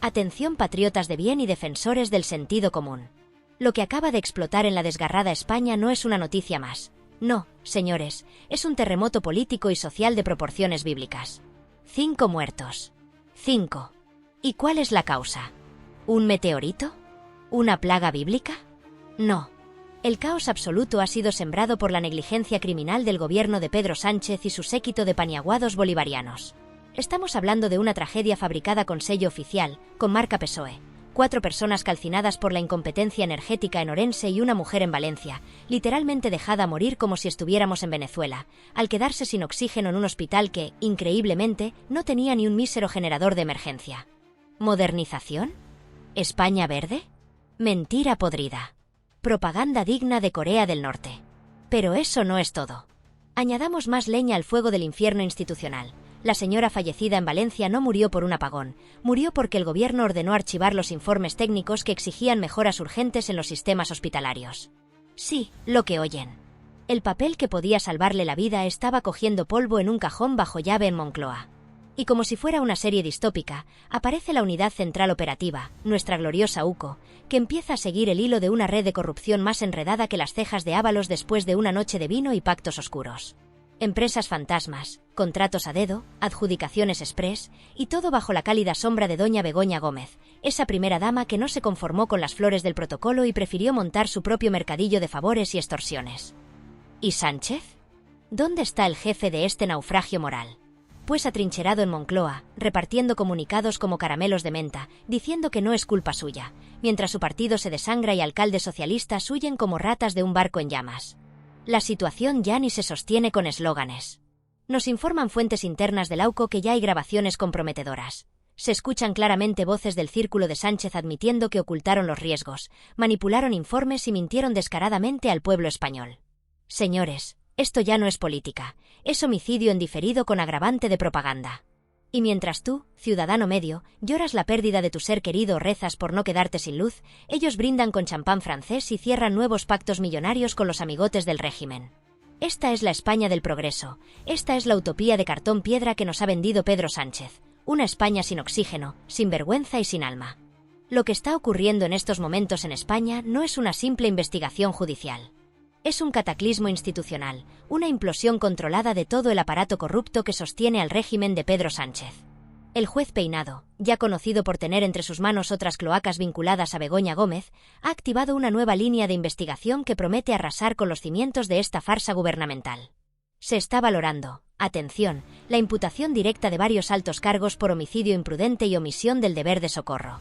Atención patriotas de bien y defensores del sentido común. Lo que acaba de explotar en la desgarrada España no es una noticia más. No, señores, es un terremoto político y social de proporciones bíblicas. 5 muertos. 5. ¿Y cuál es la causa? ¿Un meteorito? ¿Una plaga bíblica? No. El caos absoluto ha sido sembrado por la negligencia criminal del gobierno de Pedro Sánchez y su séquito de paniaguados bolivarianos. Estamos hablando de una tragedia fabricada con sello oficial, con marca PSOE. 4 personas calcinadas por la incompetencia energética en Orense y una mujer en Valencia, literalmente dejada a morir como si estuviéramos en Venezuela, al quedarse sin oxígeno en un hospital que, increíblemente, no tenía ni un mísero generador de emergencia. ¿Modernización? ¿España verde? Mentira podrida. Propaganda digna de Corea del Norte. Pero eso no es todo. Añadamos más leña al fuego del infierno institucional. La señora fallecida en Valencia no murió por un apagón, murió porque el gobierno ordenó archivar los informes técnicos que exigían mejoras urgentes en los sistemas hospitalarios. Sí, lo que oyen. El papel que podía salvarle la vida estaba cogiendo polvo en un cajón bajo llave en Moncloa. Y como si fuera una serie distópica, aparece la Unidad Central Operativa, nuestra gloriosa UCO, que empieza a seguir el hilo de una red de corrupción más enredada que las cejas de Ábalos después de una noche de vino y pactos oscuros. Empresas fantasmas, contratos a dedo, adjudicaciones express, y todo bajo la cálida sombra de doña Begoña Gómez, esa primera dama que no se conformó con las flores del protocolo y prefirió montar su propio mercadillo de favores y extorsiones. ¿Y Sánchez? ¿Dónde está el jefe de este naufragio moral? Pues atrincherado en Moncloa, repartiendo comunicados como caramelos de menta, diciendo que no es culpa suya, mientras su partido se desangra y alcaldes socialistas huyen como ratas de un barco en llamas. La situación ya ni se sostiene con eslóganes. Nos informan fuentes internas del AUCO que ya hay grabaciones comprometedoras. Se escuchan claramente voces del círculo de Sánchez admitiendo que ocultaron los riesgos, manipularon informes y mintieron descaradamente al pueblo español. Señores, esto ya no es política, es homicidio en diferido con agravante de propaganda. Y mientras tú, ciudadano medio, lloras la pérdida de tu ser querido o rezas por no quedarte sin luz, ellos brindan con champán francés y cierran nuevos pactos millonarios con los amigotes del régimen. Esta es la España del progreso, esta es la utopía de cartón piedra que nos ha vendido Pedro Sánchez, una España sin oxígeno, sin vergüenza y sin alma. Lo que está ocurriendo en estos momentos en España no es una simple investigación judicial. Es un cataclismo institucional, una implosión controlada de todo el aparato corrupto que sostiene al régimen de Pedro Sánchez. El juez Peinado, ya conocido por tener entre sus manos otras cloacas vinculadas a Begoña Gómez, ha activado una nueva línea de investigación que promete arrasar con los cimientos de esta farsa gubernamental. Se está valorando, atención, la imputación directa de varios altos cargos por homicidio imprudente y omisión del deber de socorro.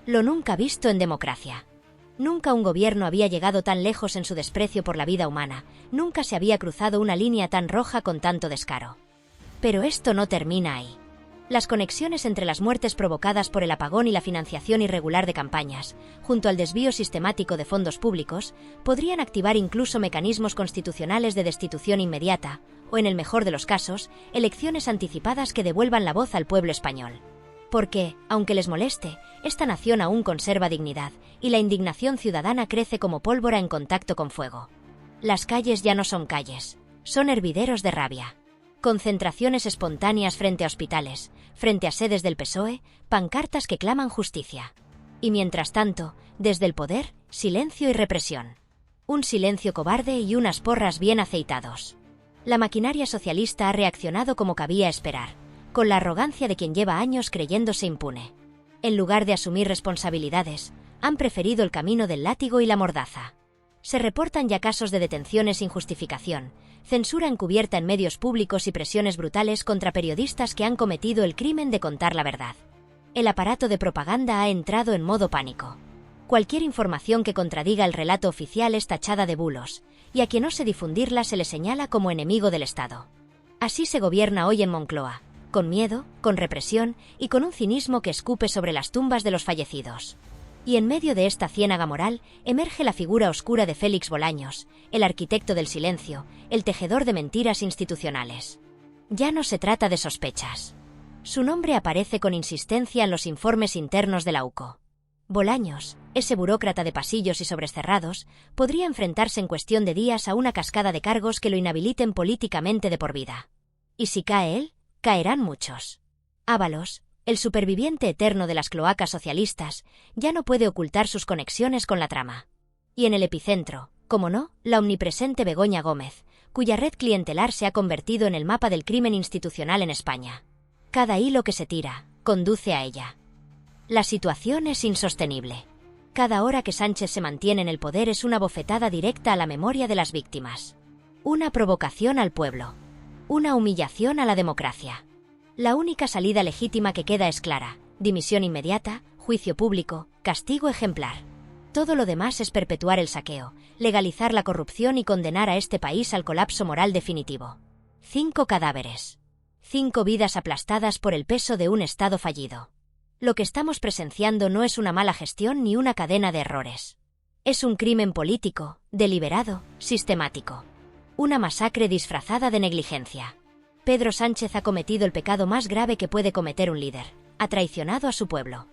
Lo nunca visto en democracia. Nunca un gobierno había llegado tan lejos en su desprecio por la vida humana, nunca se había cruzado una línea tan roja con tanto descaro. Pero esto no termina ahí. Las conexiones entre las muertes provocadas por el apagón y la financiación irregular de campañas, junto al desvío sistemático de fondos públicos, podrían activar incluso mecanismos constitucionales de destitución inmediata, o en el mejor de los casos, elecciones anticipadas que devuelvan la voz al pueblo español. Porque, aunque les moleste, esta nación aún conserva dignidad, y la indignación ciudadana crece como pólvora en contacto con fuego. Las calles ya no son calles, son hervideros de rabia. Concentraciones espontáneas frente a hospitales, frente a sedes del PSOE, pancartas que claman justicia. Y mientras tanto, desde el poder, silencio y represión. Un silencio cobarde y unas porras bien aceitados. La maquinaria socialista ha reaccionado como cabía esperar, con la arrogancia de quien lleva años creyéndose impune. En lugar de asumir responsabilidades, han preferido el camino del látigo y la mordaza. Se reportan ya casos de detenciones sin justificación, censura encubierta en medios públicos y presiones brutales contra periodistas que han cometido el crimen de contar la verdad. El aparato de propaganda ha entrado en modo pánico. Cualquier información que contradiga el relato oficial es tachada de bulos, y a quien ose difundirla se le señala como enemigo del Estado. Así se gobierna hoy en Moncloa, con miedo, con represión y con un cinismo que escupe sobre las tumbas de los fallecidos. Y en medio de esta ciénaga moral emerge la figura oscura de Félix Bolaños, el arquitecto del silencio, el tejedor de mentiras institucionales. Ya no se trata de sospechas. Su nombre aparece con insistencia en los informes internos de la UCO. Bolaños, ese burócrata de pasillos y sobrecerrados, podría enfrentarse en cuestión de días a una cascada de cargos que lo inhabiliten políticamente de por vida. Y si cae él, caerán muchos. Ábalos, El superviviente eterno de las cloacas socialistas ya no puede ocultar sus conexiones con la trama. Y en el epicentro, como no, la omnipresente Begoña Gómez, cuya red clientelar se ha convertido en el mapa del crimen institucional en España. Cada hilo que se tira conduce a ella. La situación es insostenible. Cada hora que Sánchez se mantiene en el poder es una bofetada directa a la memoria de las víctimas. Una provocación al pueblo. Una humillación a la democracia. La única salida legítima que queda es clara: dimisión inmediata, juicio público, castigo ejemplar. Todo lo demás es perpetuar el saqueo, legalizar la corrupción y condenar a este país al colapso moral definitivo. 5 cadáveres. 5 vidas aplastadas por el peso de un Estado fallido. Lo que estamos presenciando no es una mala gestión ni una cadena de errores. Es un crimen político, deliberado, sistemático. Una masacre disfrazada de negligencia. Pedro Sánchez ha cometido el pecado más grave que puede cometer un líder: ha traicionado a su pueblo.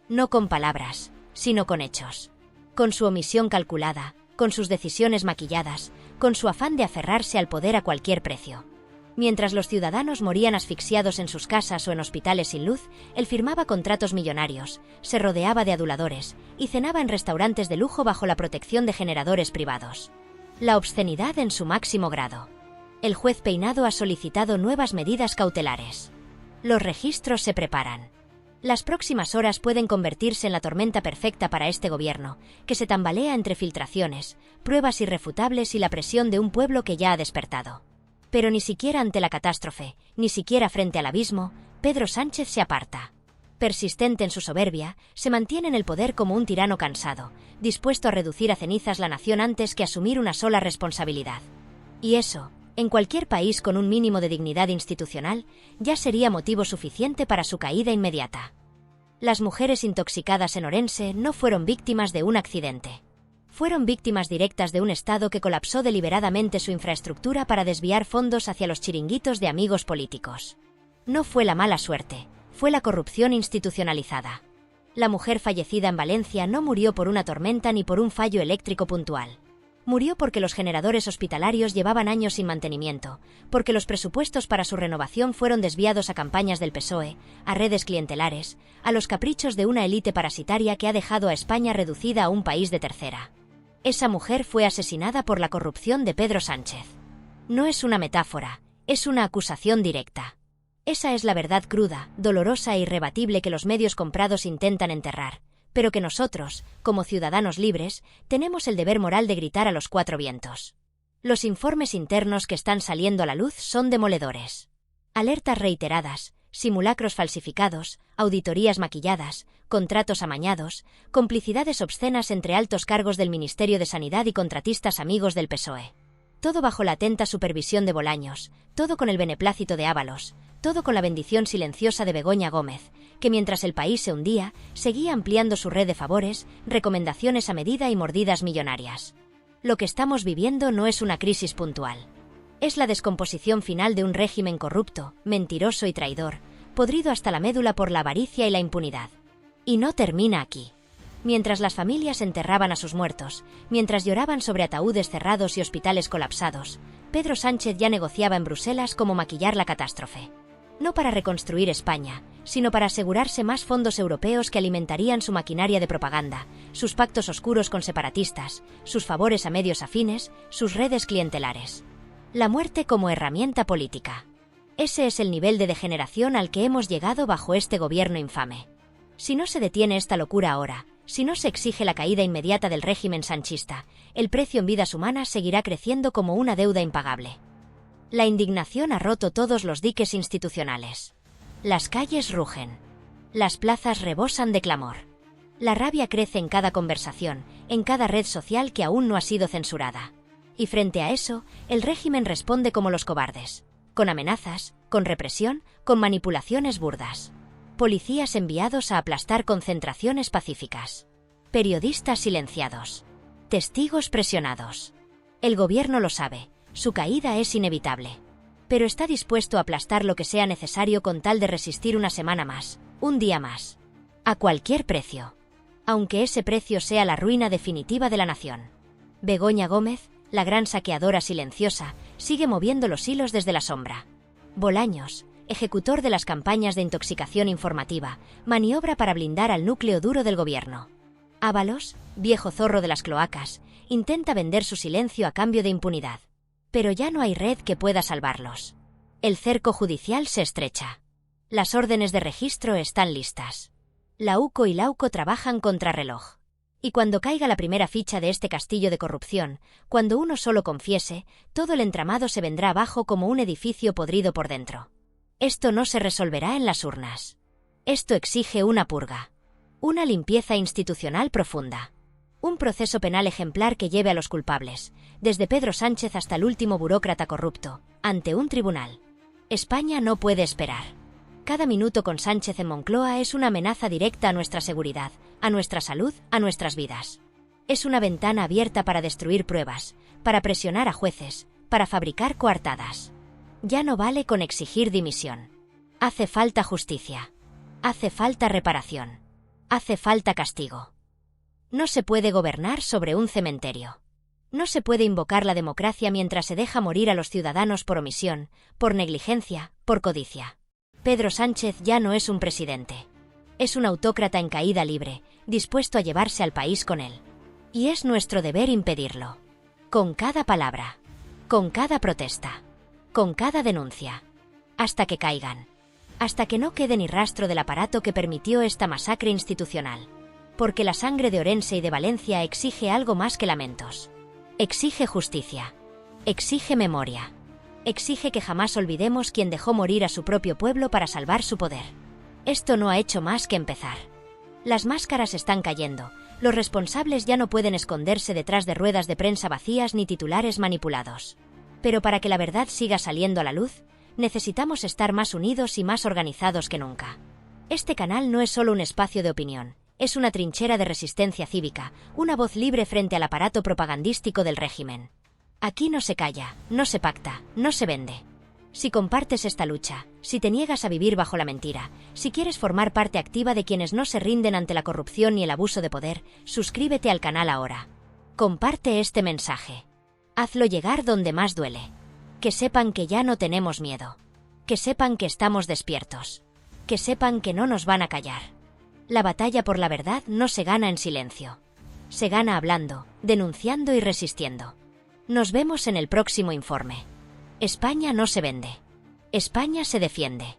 No con palabras, sino con hechos. Con su omisión calculada, con sus decisiones maquilladas, con su afán de aferrarse al poder a cualquier precio. Mientras los ciudadanos morían asfixiados en sus casas o en hospitales sin luz, él firmaba contratos millonarios, se rodeaba de aduladores y cenaba en restaurantes de lujo bajo la protección de generadores privados. La obscenidad en su máximo grado. El juez Peinado ha solicitado nuevas medidas cautelares. Los registros se preparan. Las próximas horas pueden convertirse en la tormenta perfecta para este gobierno, que se tambalea entre filtraciones, pruebas irrefutables y la presión de un pueblo que ya ha despertado. Pero ni siquiera ante la catástrofe, ni siquiera frente al abismo, Pedro Sánchez se aparta. Persistente en su soberbia, se mantiene en el poder como un tirano cansado, dispuesto a reducir a cenizas la nación antes que asumir una sola responsabilidad. Y eso, en cualquier país con un mínimo de dignidad institucional, ya sería motivo suficiente para su caída inmediata. Las mujeres intoxicadas en Orense no fueron víctimas de un accidente. Fueron víctimas directas de un Estado que colapsó deliberadamente su infraestructura para desviar fondos hacia los chiringuitos de amigos políticos. No fue la mala suerte, fue la corrupción institucionalizada. La mujer fallecida en Valencia no murió por una tormenta ni por un fallo eléctrico puntual. Murió porque los generadores hospitalarios llevaban años sin mantenimiento, porque los presupuestos para su renovación fueron desviados a campañas del PSOE, a redes clientelares, a los caprichos de una élite parasitaria que ha dejado a España reducida a un país de tercera. Esa mujer fue asesinada por la corrupción de Pedro Sánchez. No es una metáfora, es una acusación directa. Esa es la verdad cruda, dolorosa e irrebatible que los medios comprados intentan enterrar, pero que nosotros, como ciudadanos libres, tenemos el deber moral de gritar a los 4 vientos. Los informes internos que están saliendo a la luz son demoledores. Alertas reiteradas, simulacros falsificados, auditorías maquilladas, contratos amañados, complicidades obscenas entre altos cargos del Ministerio de Sanidad y contratistas amigos del PSOE. Todo bajo la atenta supervisión de Bolaños, todo con el beneplácito de Ábalos, todo con la bendición silenciosa de Begoña Gómez, que mientras el país se hundía, seguía ampliando su red de favores, recomendaciones a medida y mordidas millonarias. Lo que estamos viviendo no es una crisis puntual. Es la descomposición final de un régimen corrupto, mentiroso y traidor, podrido hasta la médula por la avaricia y la impunidad. Y no termina aquí. Mientras las familias enterraban a sus muertos, mientras lloraban sobre ataúdes cerrados y hospitales colapsados, Pedro Sánchez ya negociaba en Bruselas cómo maquillar la catástrofe. No para reconstruir España, sino para asegurarse más fondos europeos que alimentarían su maquinaria de propaganda, sus pactos oscuros con separatistas, sus favores a medios afines, sus redes clientelares. La muerte como herramienta política. Ese es el nivel de degeneración al que hemos llegado bajo este gobierno infame. Si no se detiene esta locura ahora, si no se exige la caída inmediata del régimen sanchista, el precio en vidas humanas seguirá creciendo como una deuda impagable. La indignación ha roto todos los diques institucionales. Las calles rugen. Las plazas rebosan de clamor. La rabia crece en cada conversación, en cada red social que aún no ha sido censurada. Y frente a eso, el régimen responde como los cobardes, con amenazas, con represión, con manipulaciones burdas. Policías enviados a aplastar concentraciones pacíficas. Periodistas silenciados. Testigos presionados. El gobierno lo sabe, su caída es inevitable. Pero está dispuesto a aplastar lo que sea necesario con tal de resistir una semana más, un día más. A cualquier precio. Aunque ese precio sea la ruina definitiva de la nación. Begoña Gómez, la gran saqueadora silenciosa, sigue moviendo los hilos desde la sombra. Bolaños, ejecutor de las campañas de intoxicación informativa, maniobra para blindar al núcleo duro del gobierno. Ábalos, viejo zorro de las cloacas, intenta vender su silencio a cambio de impunidad. Pero ya no hay red que pueda salvarlos. El cerco judicial se estrecha. Las órdenes de registro están listas. La UCO y la UCO trabajan contra reloj. Y cuando caiga la primera ficha de este castillo de corrupción, cuando uno solo confiese, todo el entramado se vendrá abajo como un edificio podrido por dentro. Esto no se resolverá en las urnas. Esto exige una purga. Una limpieza institucional profunda. Un proceso penal ejemplar que lleve a los culpables, desde Pedro Sánchez hasta el último burócrata corrupto, ante un tribunal. España no puede esperar. Cada minuto con Sánchez en Moncloa es una amenaza directa a nuestra seguridad, a nuestra salud, a nuestras vidas. Es una ventana abierta para destruir pruebas, para presionar a jueces, para fabricar coartadas. Ya no vale con exigir dimisión. Hace falta justicia. Hace falta reparación. Hace falta castigo. No se puede gobernar sobre un cementerio. No se puede invocar la democracia mientras se deja morir a los ciudadanos por omisión, por negligencia, por codicia. Pedro Sánchez ya no es un presidente. Es un autócrata en caída libre, dispuesto a llevarse al país con él. Y es nuestro deber impedirlo. Con cada palabra. Con cada protesta. Con cada denuncia. Hasta que caigan. Hasta que no quede ni rastro del aparato que permitió esta masacre institucional. Porque la sangre de Orense y de Valencia exige algo más que lamentos. Exige justicia. Exige memoria. Exige que jamás olvidemos quién dejó morir a su propio pueblo para salvar su poder. Esto no ha hecho más que empezar. Las máscaras están cayendo, los responsables ya no pueden esconderse detrás de ruedas de prensa vacías ni titulares manipulados. Pero para que la verdad siga saliendo a la luz, necesitamos estar más unidos y más organizados que nunca. Este canal no es solo un espacio de opinión, es una trinchera de resistencia cívica, una voz libre frente al aparato propagandístico del régimen. Aquí no se calla, no se pacta, no se vende. Si compartes esta lucha, si te niegas a vivir bajo la mentira, si quieres formar parte activa de quienes no se rinden ante la corrupción ni el abuso de poder, suscríbete al canal ahora. Comparte este mensaje. Hazlo llegar donde más duele. Que sepan que ya no tenemos miedo. Que sepan que estamos despiertos. Que sepan que no nos van a callar. La batalla por la verdad no se gana en silencio. Se gana hablando, denunciando y resistiendo. Nos vemos en el próximo informe. España no se vende. España se defiende.